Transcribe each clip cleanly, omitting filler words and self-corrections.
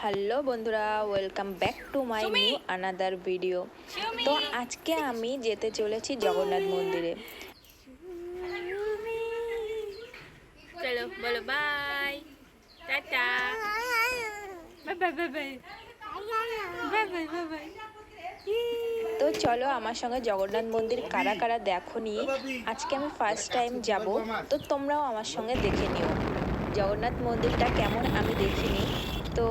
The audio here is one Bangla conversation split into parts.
হ্যালো বন্ধুরা, welcome back to my new another video. তো আজকে আমি যেতে চলেছি জগন্নাথ মন্দিরে। চলো বলো bye, tata, bye bye bye bye bye bye bye bye. তো চলো আমার সঙ্গে জগন্নাথ মন্দির কারা কারা দেখো নি। আজকে আমি ফার্স্ট টাইম যাব, তো তোমরাও আমার সঙ্গে দেখে নিও জগন্নাথ মন্দিরটা কেমন আমি দেখিনি। তো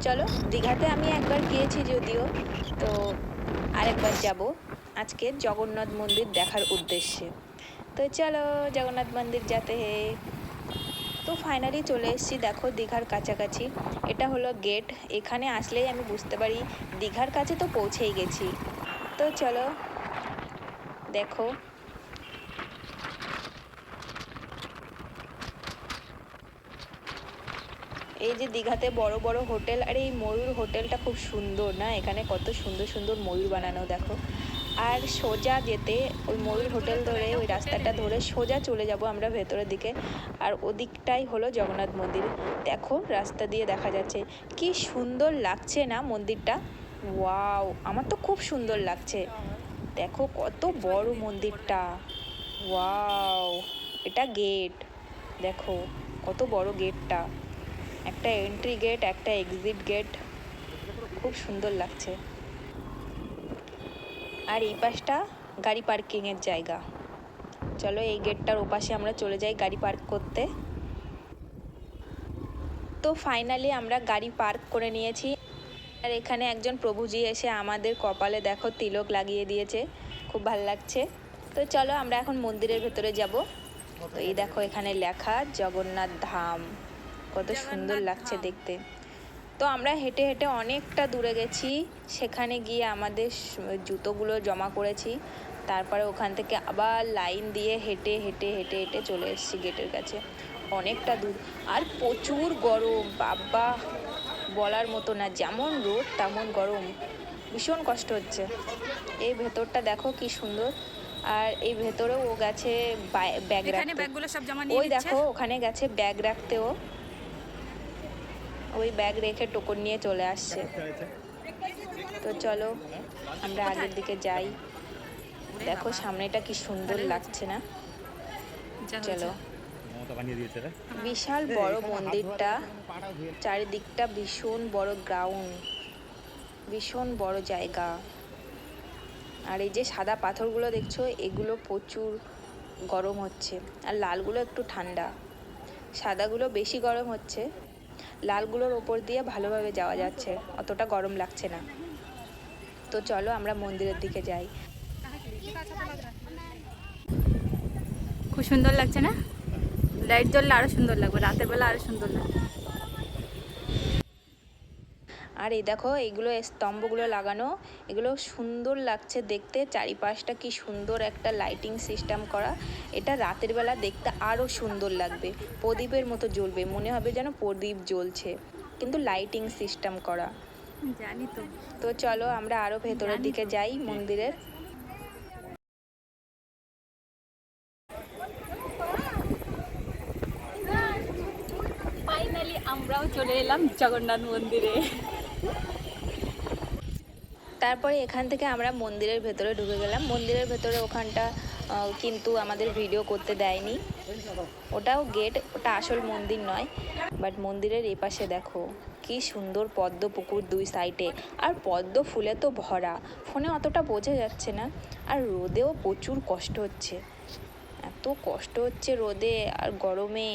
চলো, দীঘাতে আমি একবার গিয়েছি যদিও, তো আরেকবার যাব আজকে জগন্নাথ মন্দির দেখার উদ্দেশ্যে। তো চলো জগন্নাথ মন্দির যেতে হে। তো ফাইনালি চলে এসেছি, দেখো দীঘার কাছাকাছি। এটা হলো গেট। এখানে আসলেই আমি বুঝতে পারি দীঘার কাছে তো পৌঁছেই গেছি। তো চলো দেখো, এই যে দীঘাতে বড় বড় হোটেল, আর এই ময়ূর হোটেলটা খুব সুন্দর না, এখানে কত সুন্দর সুন্দর ময়ূর বানানো দেখো। আর সোজা যেতে ওই ময়ূর হোটেল ধরে ওই রাস্তাটা ধরে সোজা চলে যাব আমরা ভেতরের দিকে। আর ওদিকটাই হলো জগন্নাথ মন্দির। দেখো রাস্তা দিয়ে দেখা যাচ্ছে, কি সুন্দর লাগছে না মন্দিরটা। ওয়াও, আমার তো খুব সুন্দর লাগছে। দেখো কত বড় মন্দিরটা। ওয়াও, এটা গেট, দেখো কত বড় গেটটা। একটা এন্ট্রি গেট, একটা এক্সিট গেট, খুব সুন্দর লাগছে। আর এই পাশটা গাড়ি পার্কিংয়ের জায়গা। চলো এই গেটটার ওপাশে আমরা চলে যাই গাড়ি পার্ক করতে। তো ফাইনালি আমরা গাড়ি পার্ক করে নিয়েছি। আর এখানে একজন প্রভুজি এসে আমাদের কপালে দেখো তিলক লাগিয়ে দিয়েছে, খুব ভালো লাগছে। তো চলো আমরা এখন মন্দিরের ভেতরে যাব। তো এই দেখো এখানে লেখা জগন্নাথ ধাম, কত সুন্দর লাগছে দেখতে। তো আমরা হেঁটে হেঁটে অনেকটা দূরে গেছি, সেখানে গিয়ে আমাদের জুতোগুলো জমা করেছি। তারপরে ওখান থেকে আবার লাইন দিয়ে হেঁটে হেঁটে হেঁটে হেঁটে চলে এসেছি গেটের কাছে, অনেকটা দূর। আর প্রচুর গরম বাবা, বলার মতো না, যেমন রোদ তেমন গরম, ভীষণ কষ্ট হচ্ছে। এই ভেতরটা দেখো কি সুন্দর। আর এই ভেতরেও ও গেছে ব্যাগ রাখতে, ওই দেখো ওখানে গেছে ব্যাগ রাখতেও, ওই ব্যাগ রেখে টোকন নিয়ে চলে আসছে। তো চলো আমরা আগের দিকে যাই। দেখো সামনেটা কি সুন্দর লাগছে না। চলো, বিশাল বড় মন্দিরটা, চারিদিকটা ভীষণ বড় গ্রাউন্ড, ভীষণ বড় জায়গা। আর এই যে সাদা পাথরগুলো দেখছো, এগুলো প্রচুর গরম হচ্ছে, আর লালগুলো একটু ঠান্ডা। সাদাগুলো বেশি গরম হচ্ছে, লালগুলোর ওপর দিয়ে ভালোভাবে যাওয়া যাচ্ছে, অতটা গরম লাগছে না। তো চলো আমরা মন্দিরের দিকে যাই। খুব সুন্দর লাগছে না? লাইট জ্বললে আরো সুন্দর লাগবে, রাতের বেলা আরো সুন্দর লাগবে। আর এই দেখো এইগুলো স্তম্ভগুলো লাগানো, এগুলো সুন্দর লাগছে দেখতে। চারিপাশটা কি সুন্দর একটা লাইটিং সিস্টেম করা, এটা রাতের বেলা দেখতে আরও সুন্দর লাগবে, প্রদীপের মতো জ্বলবে, মনে হবে যেন প্রদীপ জ্বলছে, কিন্তু লাইটিং সিস্টেম করা। জানি তো। তো চলো আমরা আরও ভেতরের দিকে যাই মন্দিরের। ফাইনালি আমরাও চলে এলাম জগন্নাথ মন্দিরে। তারপরে এখান থেকে আমরা মন্দিরের ভেতরে ঢুকে গেলাম। মন্দিরের ভেতরে ওখানটা কিন্তু আমাদের ভিডিও করতে দেয়নি, ওটাও গেট, ওটা আসল মন্দির নয়। বাট মন্দিরের এপাশে দেখো কি সুন্দর পদ্ম পুকুর দুই সাইডে, আর পদ্ম ফুলে তো ভরা, ফোনে অতটা বোঝা যাচ্ছে না। আর রোদেও প্রচুর কষ্ট হচ্ছে, এত কষ্ট হচ্ছে রোদে আর গরমে,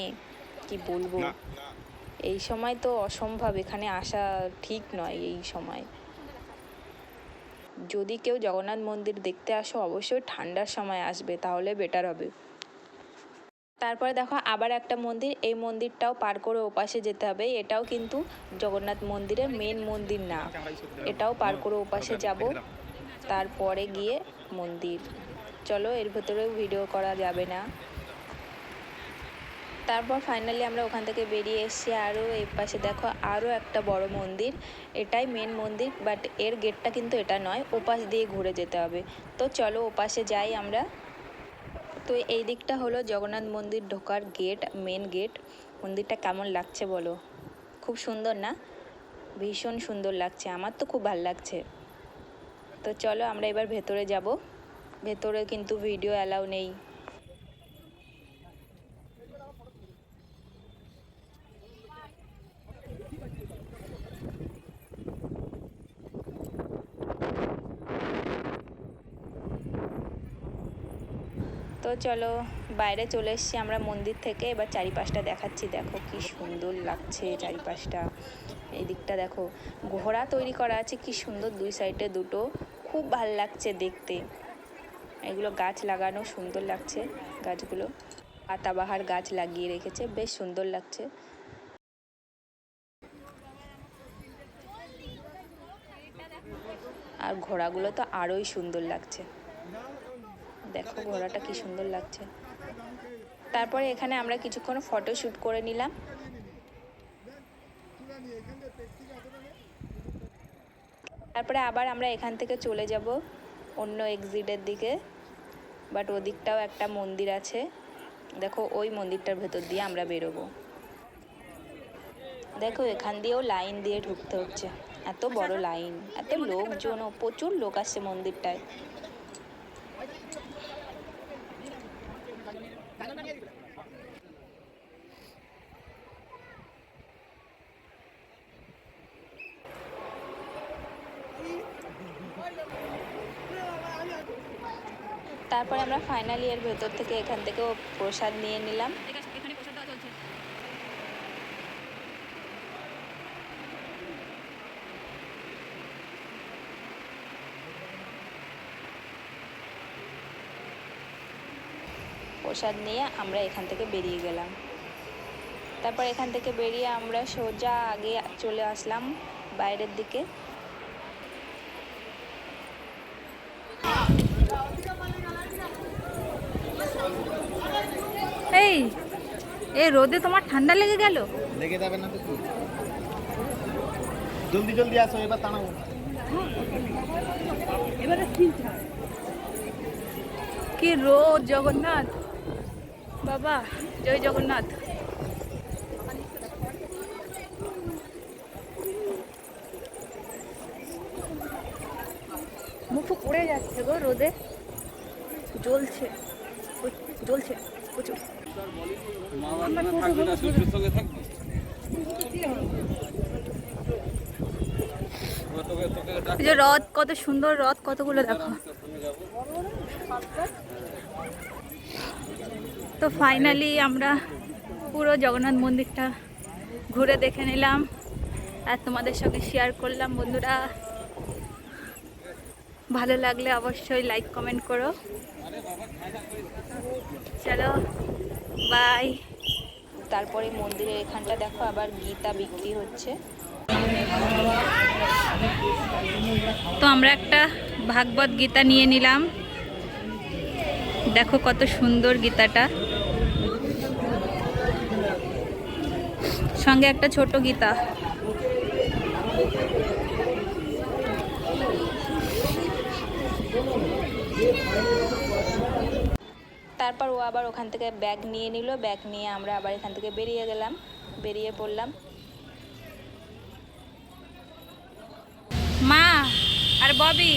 কি বলবো। এই সময় তো অসম্ভব এখানে আসা, ঠিক নয় এই সময়। যদি কেউ জগন্নাথ মন্দির দেখতে আসো অবশ্যই ঠান্ডার সময় আসবে, তাহলে বেটার হবে। তারপরে দেখো আবার একটা মন্দির, এই মন্দিরটাও পার করে ওপাশে যেতে হবে। এটাও কিন্তু জগন্নাথ মন্দিরের মেন মন্দির না, এটাও পার করে ওপাশে যাব, তারপরে গিয়ে মন্দির। চলো এর ভেতরেও ভিডিও করা যাবে না। তারপর ফাইনালি আমরা ওখান থেকে বেরিয়ে এসেছি। আরও এই পাশে দেখো আরও একটা বড় মন্দির, এটাই মেন মন্দির, বাট এর গেটটা কিন্তু এটা নয়, ওপাশ দিয়ে ঘুরে যেতে হবে। তো চলো ওপাশে যাই আমরা। তো এই দিকটা হলো জগন্নাথ মন্দির ঢোকার গেট, মেন গেট। মন্দিরটা কেমন লাগছে বলো, খুব সুন্দর না? ভীষণ সুন্দর লাগছে, আমার তো খুব ভালো লাগছে। তো চলো আমরা এবার ভেতরে যাব। ভেতরে কিন্তু ভিডিও অ্যালাউ নেই। তো চলো বাইরে চলে এসেছি আমরা মন্দির থেকে, এবার চারিপাশটা দেখাচ্ছি। দেখো কি সুন্দর লাগছে চারিপাশটা। এই দিকটা দেখো ঘোড়া তৈরি করা আছে, কি সুন্দর, দুই সাইডে দুটো, খুব ভাল লাগছে দেখতে। এগুলো গাছ লাগানো, সুন্দর লাগছে গাছগুলো, পাতাবাহার গাছ লাগিয়ে রেখেছে, বেশ সুন্দর লাগছে। আর ঘোড়াগুলো তো আরোই সুন্দর লাগছে, দেখো ঘোড়াটা কি সুন্দর লাগছে। তারপরে এখানে আমরা কিছুক্ষণ ফটোশ্যুট করে নিলাম। তারপরে আবার আমরা এখান থেকে চলে যাব অন্য এক্সিটের দিকে, বাট ওদিকটাও একটা মন্দির আছে, দেখো ওই মন্দিরটার ভেতর দিয়ে আমরা বেরোবো। দেখো এখান দিয়েও লাইন দিয়ে ঢুকতে হচ্ছে, এত বড় লাইন, এত লোকজনও, প্রচুর লোক আসছে মন্দিরটায়। তারপরে আমরা ফাইনালি এর ভেতর থেকে এখান থেকেও প্রসাদ নিয়ে নিলাম। এখানে প্রসাদ দেওয়া চলছে। প্রসাদ নিয়ে আমরা এখান থেকে বেরিয়ে গেলাম। তারপর এখান থেকে বেরিয়ে আমরা সোজা আগে চলে আসলাম বাইরের দিকে। এই এই রোদে তোমার ঠান্ডা লেগে গেল? লেগে যাবে না তো কি, জলদি জলদি আসো এবার টানাবো। কি রোদ, জগন্নাথ বাবা, জয় জগন্নাথ। মুখ পড়ে যাচ্ছে গো রোদে, জ্বলছে জ্বলছে প্রচুর। এই যে রথ, কত সুন্দর রথ, কতগুলো দেখো। তো ফাইনালি আমরা পুরো জগন্নাথ মন্দিরটা ঘুরে দেখে নিলাম আর তোমাদের সঙ্গে শেয়ার করলাম। বন্ধুরা ভালো লাগলে অবশ্যই লাইক কমেন্ট করো। চলো বাই। তারপরে মন্দিরের এখানটা দেখো আবার গীতা বিক্রি হচ্ছে। তো আমরা একটা ভাগবত গীতা নিয়ে নিলাম, দেখো কত সুন্দর গীতাটা, সঙ্গে একটা ছোট গীতা। তারপর ও আবার ওখান থেকে ব্যাগ নিয়ে নিল, ব্যাগ নিয়ে আমরা আবার এখান থেকে বেরিয়ে পড়লাম। মা আর ববি,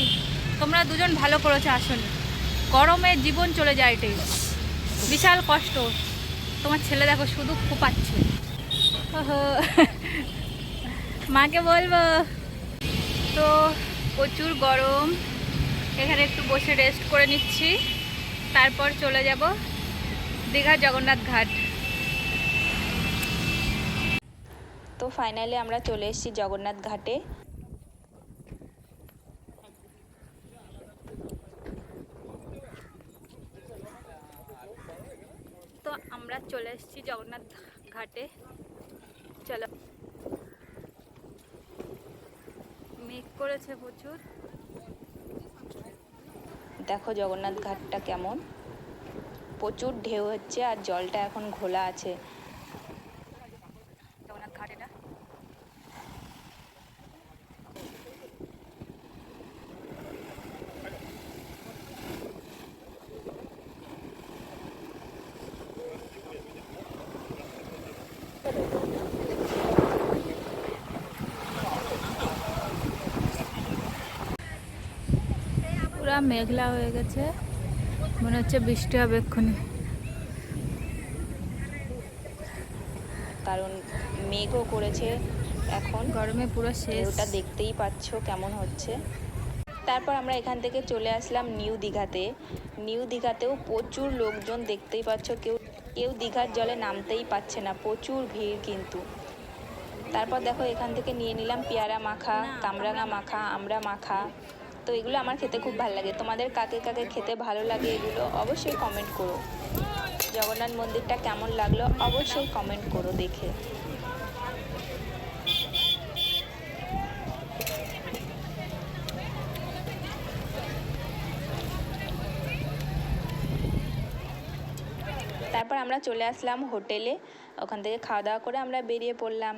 তোমরা দুজন ভালো করেছো আসনি, গরমে জীবন চলে যায়, এটাই বিশাল কষ্ট। তোমার ছেলে দেখো শুধু ফুপাচ্ছে। ওহো, মাকে বলবো। তো প্রচুর গরম, এখানে একটু বসে রেস্ট করে নিচ্ছি, তারপর চলে যাব দীঘা জগন্নাথ ঘাট। তো ফাইনালি আমরা চলে এসেছি জগন্নাথ ঘাটে। তো আমরা চলে এসেছি জগন্নাথ ঘাটে। চলো, মেঘ করেছে প্রচুর। দেখো জগন্নাথ ঘাটটা কেমন, প্রচুর ঢেউ হচ্ছে আর জলটা এখন ঘোলা আছে। জগন্নাথ ঘাট এটা। পুরা মেঘলা হয়ে গেছে, মনে হচ্ছে বৃষ্টি হবে এক্ষুনি। কারণ মেঘও করেছে এখন, গরমে পুরো শেষ। ওটা দেখতেই পাচ্ছ কেমন হচ্ছে। তারপর আমরা এখান থেকে চলে আসলাম নিউ দীঘাতে। নিউ দীঘাতেও প্রচুর লোকজন, দেখতেই পাচ্ছ কেউ কেউ দীঘার জলে নামতেই পারছে না, প্রচুর ভিড় কিন্তু। তারপর দেখো এখান থেকে নিয়ে নিলাম পেয়ারা মাখা, কামরাঙা মাখা, আমড়া মাখা। তো এগুলো আমার খেতে খুব ভালো লাগে। তোমাদের কাকে কাকে খেতে ভালো লাগে এগুলো অবশ্যই কমেন্ট করো। জগন্নাথ মন্দিরটা কেমন লাগলো অবশ্যই কমেন্ট করো দেখে। তারপর আমরা চলে আসলাম হোটেলে, ওখান থেকে খাওয়া দাওয়া করে আমরা বেরিয়ে পড়লাম।